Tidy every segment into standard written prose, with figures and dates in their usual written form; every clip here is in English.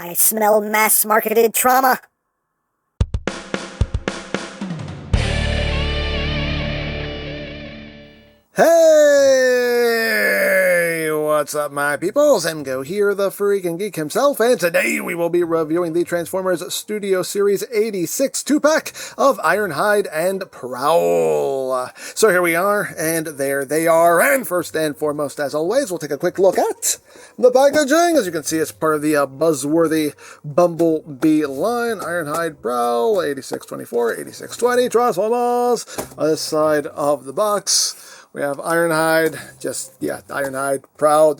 I smell mass-marketed trauma. Hey, what's up, my peoples? EmGo here, the freaking geek himself, and today we will be reviewing the Transformers Studio Series 86 2-pack of Ironhide and Prowl. So here we are, and there they are, and first and foremost, as always, we'll take a quick look at the packaging. As you can see, it's part of the buzzworthy Bumblebee line. Ironhide Prowl, 8624, 8620, Transformers. On this side of the box, we have Ironhide, Ironhide, Prowl,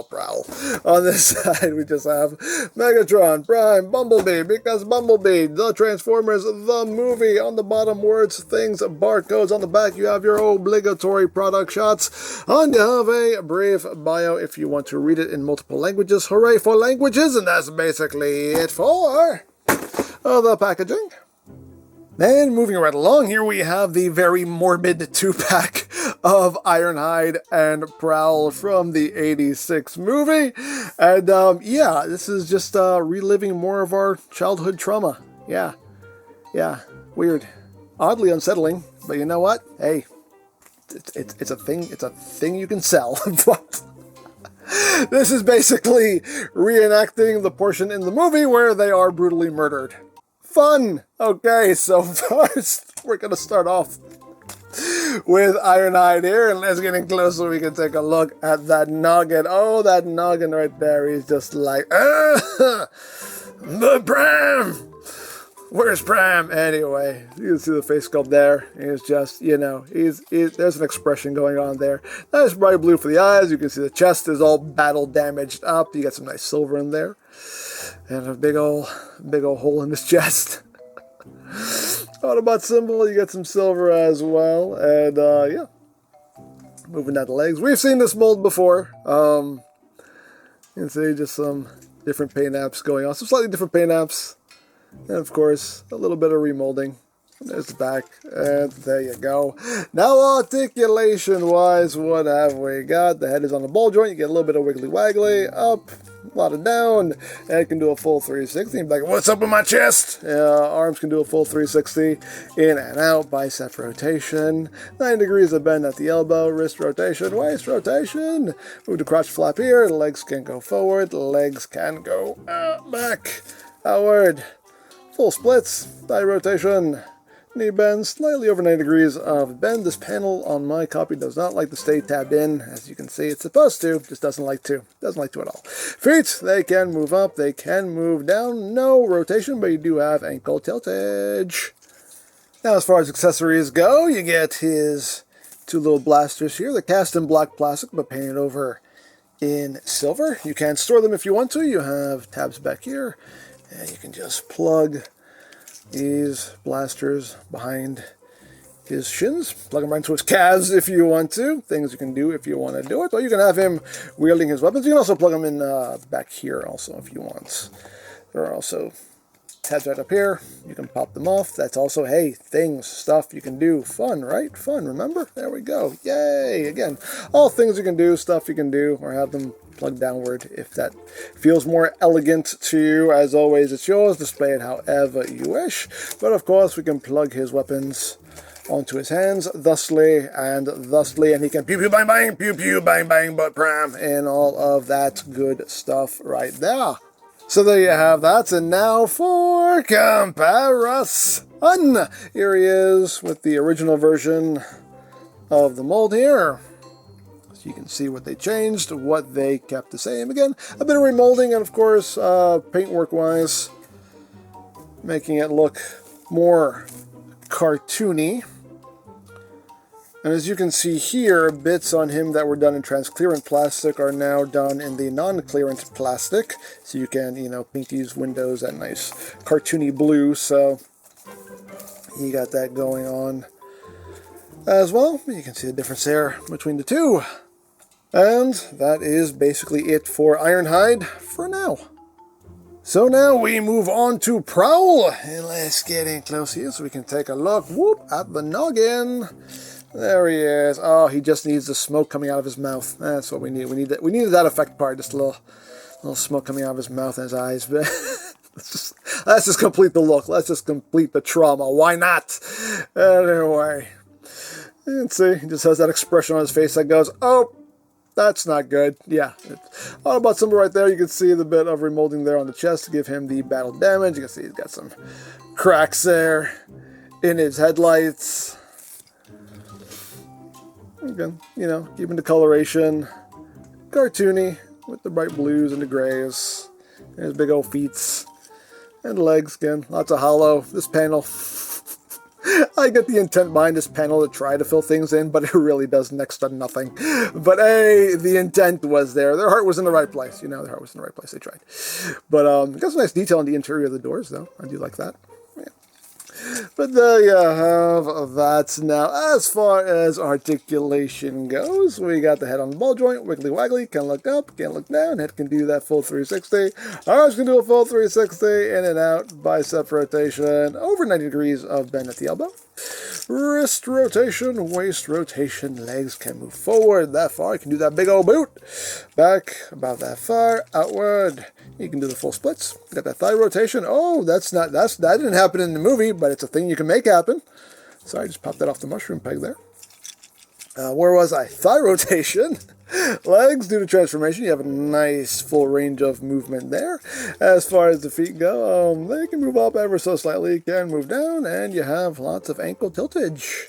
Prowl. On this side, we just have Megatron, Prime, Bumblebee, because Bumblebee, the Transformers, the movie. On the bottom, words, things, barcodes. On the back, you have your obligatory product shots. And you have a brief bio if you want to read it in multiple languages. Hooray for languages, and that's basically it for the packaging. And moving right along, here we have the very morbid 2-pack of Ironhide and Prowl from the 86 movie. And this is just reliving more of our childhood trauma. Yeah, weird. Oddly unsettling, but you know what? Hey, it's a thing you can sell. But this is basically reenacting the portion in the movie where they are brutally murdered. Fun! Okay, so first we're going to start off with Ironhide here, and let's get in close so we can take a look at that noggin. Oh, that noggin right there, he's just like, the Pram! Where's Pram? Anyway, you can see the face sculpt there. He's just, there's an expression going on there. Nice bright blue for the eyes. You can see the chest is all battle damaged up. You got some nice silver in there. And a big ol' hole in his chest. Autobot symbol, you get some silver as well. And, moving down the legs. We've seen this mold before. You can see just some different paint apps going on. Some slightly different paint apps. And, of course, a little bit of remolding. And there's the back. And there you go. Now, articulation wise, what have we got? The head is on the ball joint. You get a little bit of wiggly waggly. Up. A lot of down, and it can do a full 360. Like, what's up with my chest? Arms can do a full 360, in and out, bicep rotation, 9 degrees of bend at the elbow, wrist rotation, waist rotation. Move the crotch flap here, the legs can go forward, the legs can go back, outward. Full splits, thigh rotation, knee bend, slightly over 9 degrees of bend. This panel on my copy does not like to stay tabbed in. As you can see, it's supposed to, just doesn't like to. Doesn't like to at all. Feet, they can move up, they can move down. No rotation, but you do have ankle tiltage. Now, as far as accessories go, you get his 2 little blasters here. They're cast in black plastic, but painted over in silver. You can store them if you want to. You have tabs back here, and you can just plug these blasters behind his shins. Plug them right into his calves if you want to. Things you can do if you want to do it. Or you can have him wielding his weapons. You can also plug them in back here also if you want. There are also tabs right up here. You can pop them off. That's also, hey, things, stuff you can do. Fun, right? Fun, remember? There we go. Yay! Again, all things you can do, stuff you can do, or have them plug downward if that feels more elegant to you. As always, it's yours. Display it however you wish. But of course, we can plug his weapons onto his hands, thusly, and he can pew pew bang bang, butt pram, and all of that good stuff right there. So there you have that, and now for comparison. Here he is with the original version of the mold here. You can see what they changed, what they kept the same. Again, a bit of remolding, and of course, paintwork-wise, making it look more cartoony. And as you can see here, bits on him that were done in transparent plastic are now done in the non-clearance plastic. So you can, paint these windows that nice cartoony blue. So you got that going on as well. You can see the difference there between the two. And that is basically it for Ironhide for now. So now we move on to Prowl. And let's get in close here so we can take a look at the noggin. There he is. Oh, he just needs the smoke coming out of his mouth. That's what we need. We needed that effect part. Just a little smoke coming out of his mouth and his eyes. But let's just complete the look. Let's just complete the trauma. Why not? Anyway. And see, he just has that expression on his face that goes, oh, that's not good. Yeah. All about symbol right there. You can see the bit of remolding there on the chest to give him the battle damage. You can see he's got some cracks there in his headlights. Again, you know, keeping the coloration cartoony with the bright blues and the grays. And his big old feet and legs again. Lots of hollow. This panel, I get the intent behind this panel to try to fill things in, but it really does next to nothing. But hey, the intent was there. Their heart was in the right place. You know, their heart was in the right place. They tried. But got some nice detail on the interior of the doors, though. I do like that. But there you have that. Now, as far as articulation goes, we got the head on the ball joint, wiggly waggly, can look up, can look down, head can do that full 360, arms can do a full 360, in and out, bicep rotation, over 90 degrees of bend at the elbow, wrist rotation, waist rotation, legs can move forward that far, you can do that big old boot, back about that far, outward. You can do the full splits. Got that thigh rotation. Oh, that didn't happen in the movie, but it's a thing you can make happen. Sorry, I just popped that off the mushroom peg there. Where was I? Thigh rotation. Legs do the transformation. You have a nice full range of movement there. As far as the feet go, they can move up ever so slightly, can move down, and you have lots of ankle tiltage.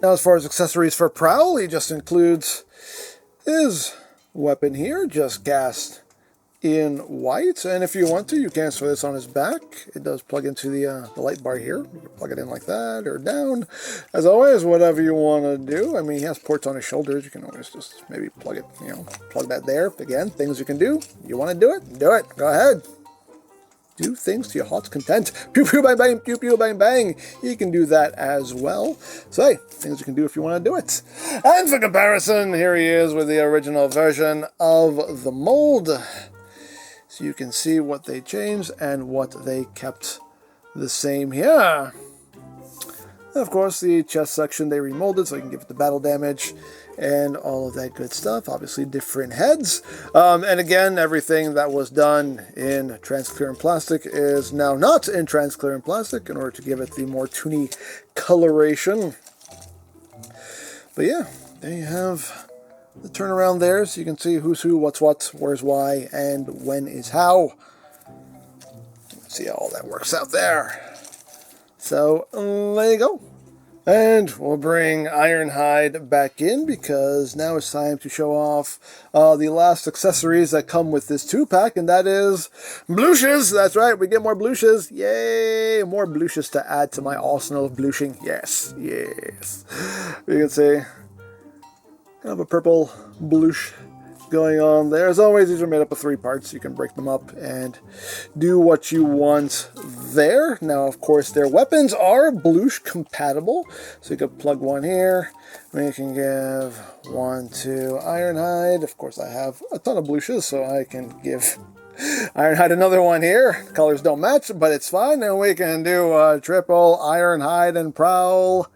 Now, as far as accessories for Prowl, he just includes his weapon here, just cast in white, and if you want to, you can throw this on his back. It does plug into the light bar here. You can plug it in like that or down. As always, whatever you want to do. I mean, he has ports on his shoulders. You can always just maybe plug it, you know, plug that there. Again, things you can do. You want to do it? Do it. Go ahead. Do things to your heart's content. Pew pew bang bang, pew pew bang bang. You can do that as well. So hey, things you can do if you want to do it. And for comparison, here he is with the original version of the mold. So you can see what they changed and what they kept the same here. And of course, the chest section they remolded so you can give it the battle damage and all of that good stuff. Obviously, different heads. And again, everything that was done in transparent plastic is now not in transparent plastic in order to give it the more toony coloration. But yeah, there you have the turnaround there, so you can see who's who, what's what, where's why, and when is how. See how all that works out there. So, there you go. And we'll bring Ironhide back in, because now it's time to show off the last accessories that come with this 2-pack, and that is blushes. That's right, we get more blushes. Yay! More blushes to add to my arsenal of blushing. Yes, yes. You can see kind of a purple blush going on there. As always, these are made up of 3 parts. You can break them up and do what you want there. Now, of course, their weapons are blush compatible. So you can plug one here. We can give one to Ironhide. Of course, I have a ton of blushes, so I can give Ironhide another one here. Colors don't match, but it's fine. And we can do a triple Ironhide and Prowl.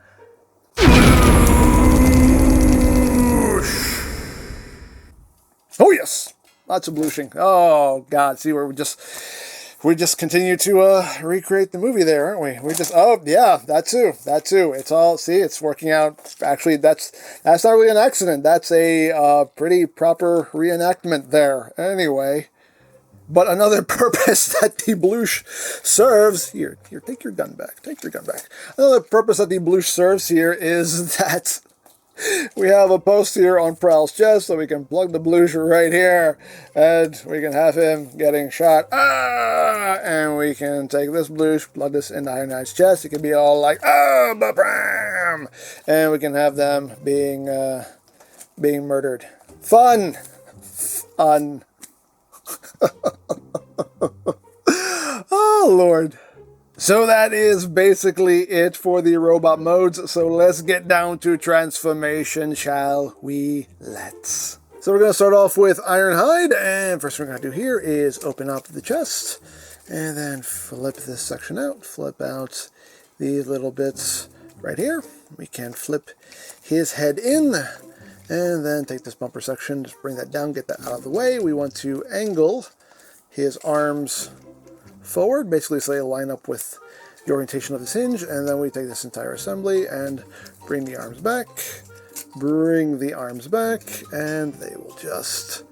Oh yes, lots of blushing. Oh god, see where we just continue to recreate the movie there, aren't we? We just, oh yeah, that too. It's all, see, it's working out. Actually, that's not really an accident. That's a pretty proper reenactment there. Anyway, but another purpose that the blush serves here. Take your gun back. Take your gun back. Another purpose that the blush serves here is that we have a post here on Prowl's chest, so we can plug the blush right here, and we can have him getting shot. And we can take this blush, plug this into Ironhide's chest. It can be all like, ba-bram! And we can have them being murdered. Fun! Fun. Oh, Lord. So that is basically it for the robot modes. So let's get down to transformation, shall we? Let's. So we're going to start off with Ironhide, and first thing we're going to do here is open up the chest, and then flip this section out, flip out these little bits right here. We can flip his head in, And then take this bumper section, just bring that down, get that out of the way. We want to angle his arms forward, basically so they line up with the orientation of this hinge. And then we take this entire assembly and bring the arms back, and they will just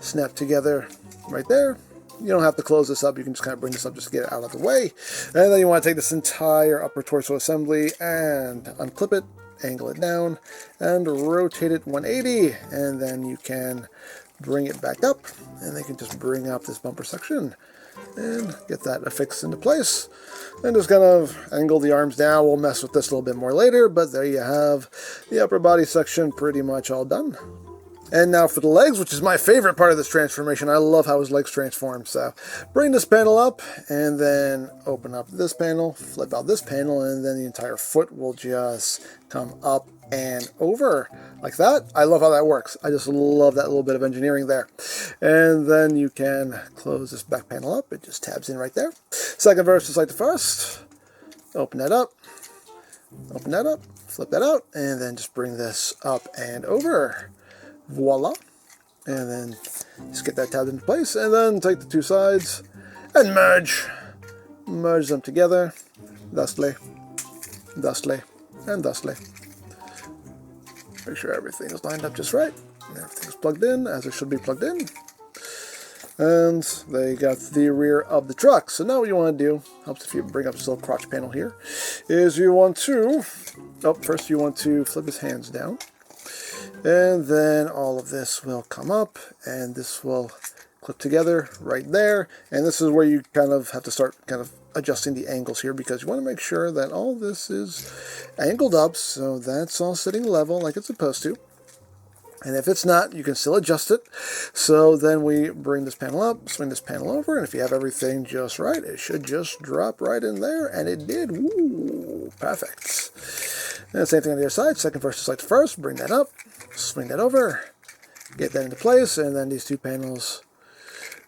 snap together right there. You don't have to close this up, you can just kind of bring this up just to get it out of the way. And then you want to take this entire upper torso assembly and unclip it, angle it down, and rotate it 180, and then you can bring it back up, and they can just bring up this bumper section and get that affixed into place. And just kind of angle the arms down. We'll mess with this a little bit more later, but there you have the upper body section pretty much all done. And now for the legs, which is my favorite part of this transformation. I love how his legs transform. So bring this panel up and then open up this panel, flip out this panel, and then the entire foot will just come up and over like that. I love how that works. I just love that little bit of engineering there. And then you can close this back panel up. It just tabs in right there. Second verse is like the first. Open that up, flip that out, and then just bring this up and over. Voila. And then just get that tabbed into place, and then take the two sides and merge them together, thusly, and thusly. Make sure everything is lined up just right, and everything's plugged in as it should be plugged in. And they got the rear of the truck. So now what you want to do, helps if you bring up this little crotch panel here, is you want to, first you want to flip his hands down. And then all of this will come up, and this will clip together right there. And this is where you kind of have to start kind of adjusting the angles here, because you want to make sure that all this is angled up, so that's all sitting level like it's supposed to. And if it's not, you can still adjust it. So then we bring this panel up, swing this panel over, and if you have everything just right, it should just drop right in there, and it did. Woo, perfect. And the same thing on the other side. Second verse is like the first. Bring that up, swing that over, get that into place, and then these two panels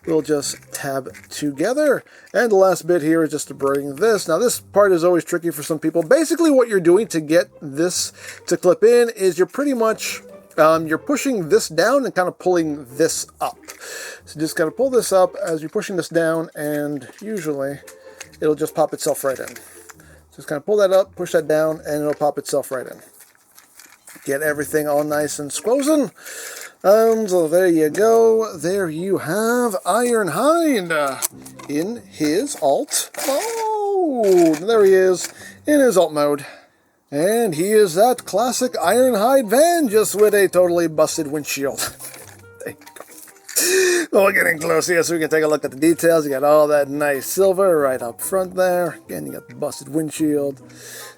will just tab together. And the last bit here is just to bring this. Now this part is always tricky for some people. Basically what you're doing to get this to clip in is you're pretty much you're pushing this down and kind of pulling this up. So just kind of pull this up as you're pushing this down, and usually it'll just pop itself right in. Just kind of pull that up, push that down, and it'll pop itself right in. Get everything all nice and squozen. So there you go. There you have Ironhide in his alt mode. There he is in his alt mode. And he is that classic Ironhide van, just with a totally busted windshield. There you go. Well, getting close here so we can take a look at the details. You got all that nice silver right up front there. Again, you got the busted windshield.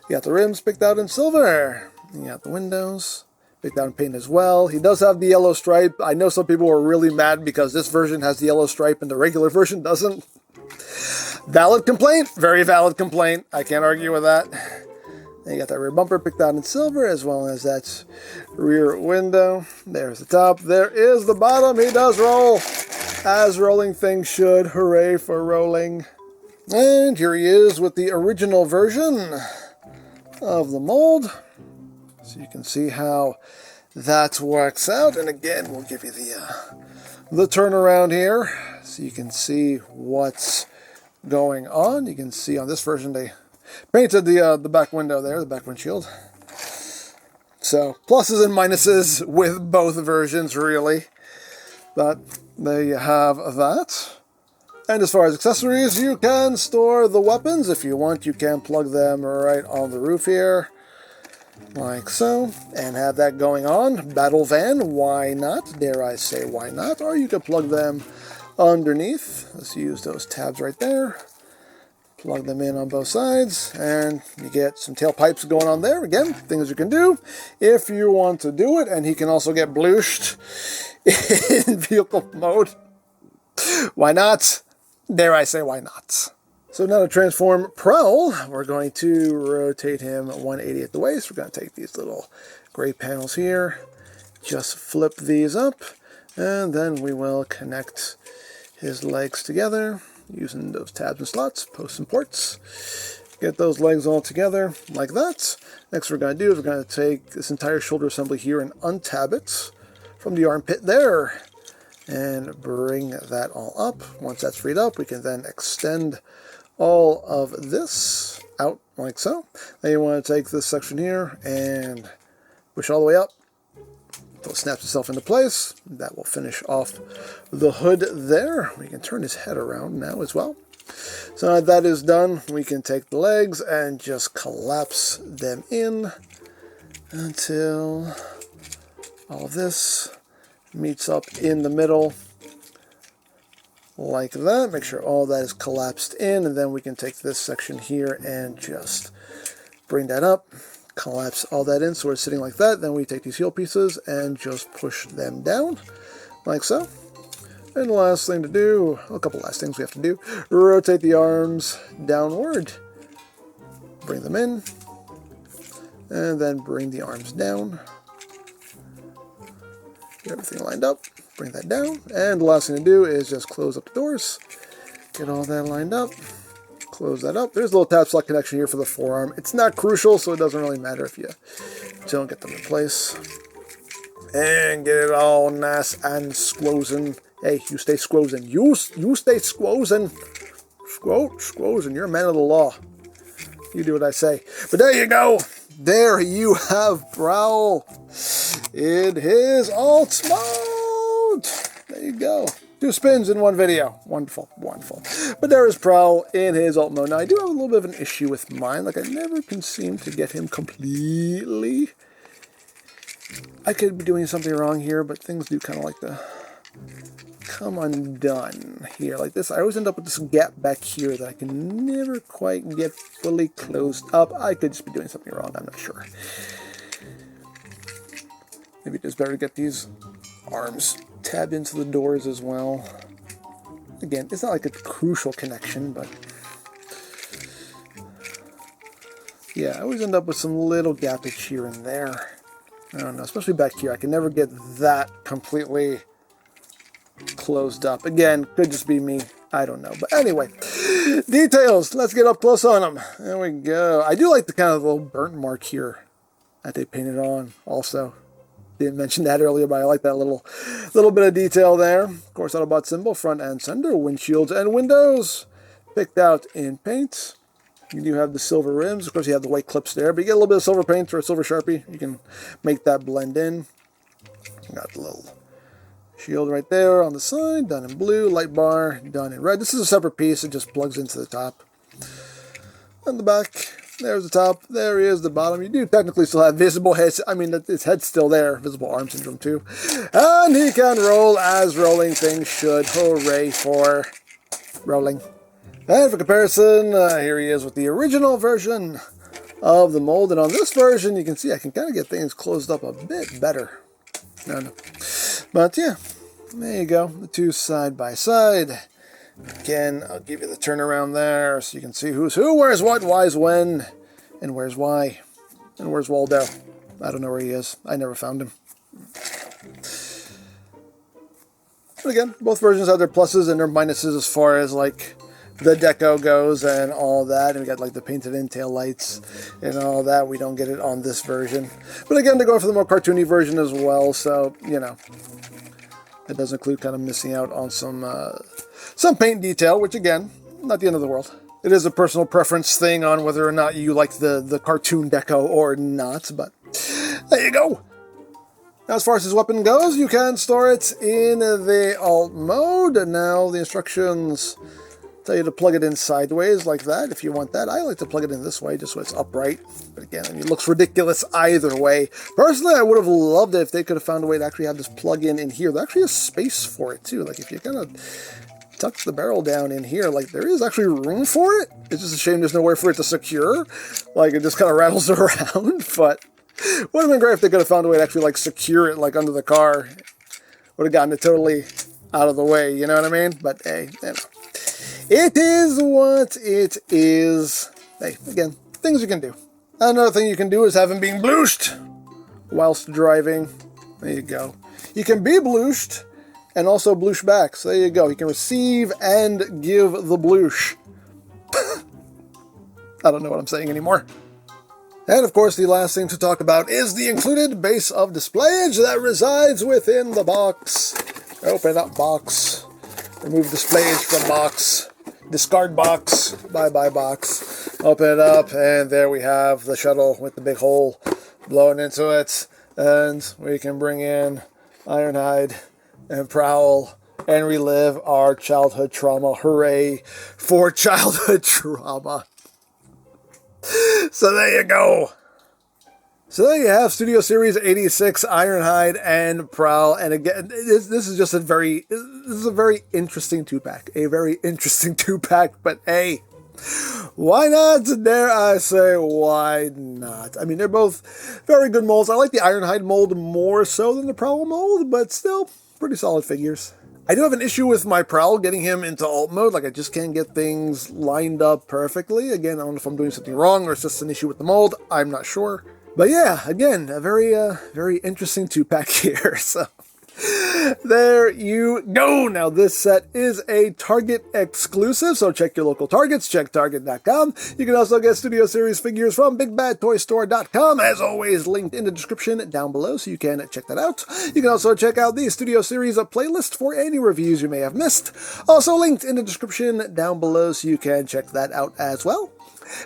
You got the rims picked out in silver. You got the windows picked out in paint as well. He does have the yellow stripe. I know some people were really mad because this version has the yellow stripe and the regular version doesn't. Valid complaint. Very valid complaint. I can't argue with that. And you got that rear bumper picked out in silver, as well as that rear window. There's the top. There is the bottom. He does roll, as rolling things should. Hooray for rolling. And here he is with the original version of the mold. So you can see how that works out. And again, we'll give you the turnaround here, so you can see what's going on. You can see on this version they painted the back window there, the back windshield. So pluses and minuses with both versions, really. But there you have that. And as far as accessories, you can store the weapons. If you want, you can plug them right on the roof here, like so, and have that going on. Battle van, why not? Dare I say, why not? Or you could plug them underneath. Let's use those tabs right there. Plug them in on both sides, and you get some tailpipes going on there. Again, things you can do if you want to do it. And he can also get blooshed in vehicle mode. Why not? Dare I say, why not? So now to transform Prowl, we're going to rotate him 180 at the waist. We're going to take these little gray panels here, just flip these up, and then we will connect his legs together using those tabs and slots, posts and ports. Get those legs all together like that. Next we're going to do is we're going to take this entire shoulder assembly here and untab it from the armpit there. And bring that all up. Once that's freed up, we can then extend all of this out like so. Then you want to take this section here and push all the way up until it snaps itself into place. That will finish off the hood there. We can turn his head around now as well. So now that is done, we can take the legs and just collapse them in until all of this meets up in the middle like that. Make sure all that is collapsed in, and then we can take this section here and just bring that up, collapse all that in so we're sitting like that. Then we take these heel pieces and just push them down like so. And the last thing to do, a couple last things we have to do, rotate the arms downward, bring them in, and then bring the arms down. Get everything lined up, bring that down, and the last thing to do is just close up the doors. Get all that lined up, close that up. There's a little tab slot connection here for the forearm. It's not crucial, so it doesn't really matter if you don't get them in place. And get it all nice and squozen. Hey, you stay squozen. You stay squozen. Squozen. You're a man of the law. You do what I say. But there you go. There you have Prowl in his alt mode. There you go. 2 spins in 1 video. Wonderful, wonderful. But there is Prowl in his alt mode. Now, I do have a little bit of an issue with mine. Like, I never can seem to get him completely. I could be doing something wrong here, but things do kind of like to come undone here. Like this, I always end up with this gap back here that I can never quite get fully closed up. I could just be doing something wrong. I'm not sure. Maybe it is better to get these arms tabbed into the doors as well. Again, it's not like a crucial connection, but yeah, I always end up with some little gappage here and there. I don't know, especially back here. I can never get that completely closed up. Again, could just be me. I don't know. But anyway, details. Let's get up close on them. There we go. I do like the kind of little burnt mark here that they painted on also. Didn't mention that earlier, but I like that little bit of detail there. Of course, Autobot symbol, front and center, windshields and windows picked out in paint. You do have the silver rims. Of course, you have the white clips there, but you get a little bit of silver paint or a silver Sharpie. You can make that blend in. You got the little shield right there on the side, done in blue. Light bar, done in red. This is a separate piece. It just plugs into the top. On the back, there's the top. There is the bottom. You do technically still have visible heads. I mean, his head's still there. Visible arm syndrome, too. And he can roll as rolling things should. Hooray for rolling. And for comparison, here he is with the original version of the mold. And on this version, you can see I can kind of get things closed up a bit better. No. But yeah, there you go. The two side by side. Again, I'll give you the turnaround there so you can see who's who, where's what, why's when, and where's why. And where's Waldo? I don't know where he is. I never found him. But again, both versions have their pluses and their minuses as far as like the deco goes and all that. And we got like the painted in tail lights and all that. We don't get it on this version. But again, they're going for the more cartoony version as well. So, you know, it does include kind of missing out on some paint detail, which again, not the end of the world. It is a personal preference thing on whether or not you like the cartoon deco or not. But there you go. Now, as far as his weapon goes, you can store it in the alt mode. And now the instructions tell you to plug it in sideways like that if you want that. I like to plug it in this way just so it's upright. But again, I mean, it looks ridiculous either way. Personally, I would have loved it if they could have found a way to actually have this plug-in in here. There actually is space for it too. Like if you kind of tuck the barrel down in here, like there is actually room for it. It's just a shame there's nowhere for it to secure. Like it just kind of rattles around. But would have been great if they could have found a way to actually like secure it like under the car. Would have gotten it totally out of the way, you know what I mean? But hey, you know. It is what it is. Hey, again, things you can do. Another thing you can do is have him being blooshed whilst driving. There you go. You can be blooshed and also bloosh back. So there you go. You can receive and give the bloosh. I don't know what I'm saying anymore. And of course, the last thing to talk about is the included base of displayage that resides within the box. Open up box. Remove displayage from box. Discard box. Bye-bye box. Open it up, and there we have the shuttle with the big hole blowing into it. And we can bring in Ironhide and Prowl and relive our childhood trauma. Hooray for childhood trauma. So there you go. So there you have Studio Series 86, Ironhide and Prowl. And again, this is just a very interesting two-pack. A very interesting two-pack, but hey, why not? Dare I say, why not? I mean, they're both very good molds. I like the Ironhide mold more so than the Prowl mold, but still, pretty solid figures. I do have an issue with my Prowl getting him into alt mode. Like, I just can't get things lined up perfectly. Again, I don't know if I'm doing something wrong or it's just an issue with the mold. I'm not sure. But yeah, again, a very interesting two-pack here. So there you go. Now, this set is a Target exclusive, so check your local Targets, check Target.com. You can also get Studio Series figures from BigBadToyStore.com, as always, linked in the description down below, so you can check that out. You can also check out the Studio Series playlist for any reviews you may have missed, also linked in the description down below, so you can check that out as well.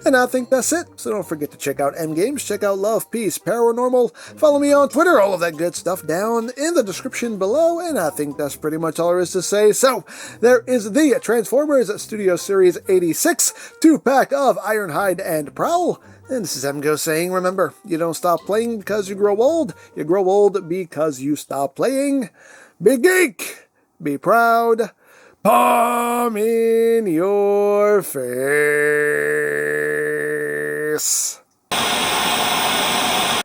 And I think that's it, so don't forget to check out EmGo's, check out Love, Peace, Paranormal, follow me on Twitter, all of that good stuff down in the description below, and I think that's pretty much all there is to say. So, there is the Transformers Studio Series 86 2-pack of Ironhide and Prowl, and this is EmGo saying, remember, you don't stop playing because you grow old because you stop playing. Be geek, be proud, palm in your face.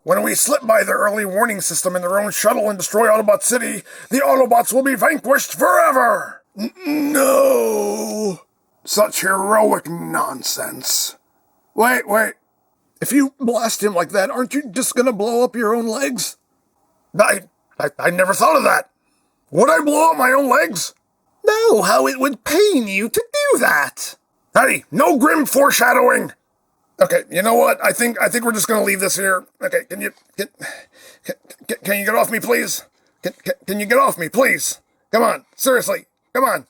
When we slip by the early warning system in their own shuttle and destroy Autobot City, the Autobots will be vanquished forever! No! Such heroic nonsense. Wait. If you blast him like that, aren't you just gonna blow up your own legs? I never thought of that. Would I blow up my own legs? No, how it would pain you to do that. Hey, no grim foreshadowing. Okay, you know what? I think we're just gonna leave this here. Okay, can you get off me, please? Can you get off me, please? Come on, seriously, come on.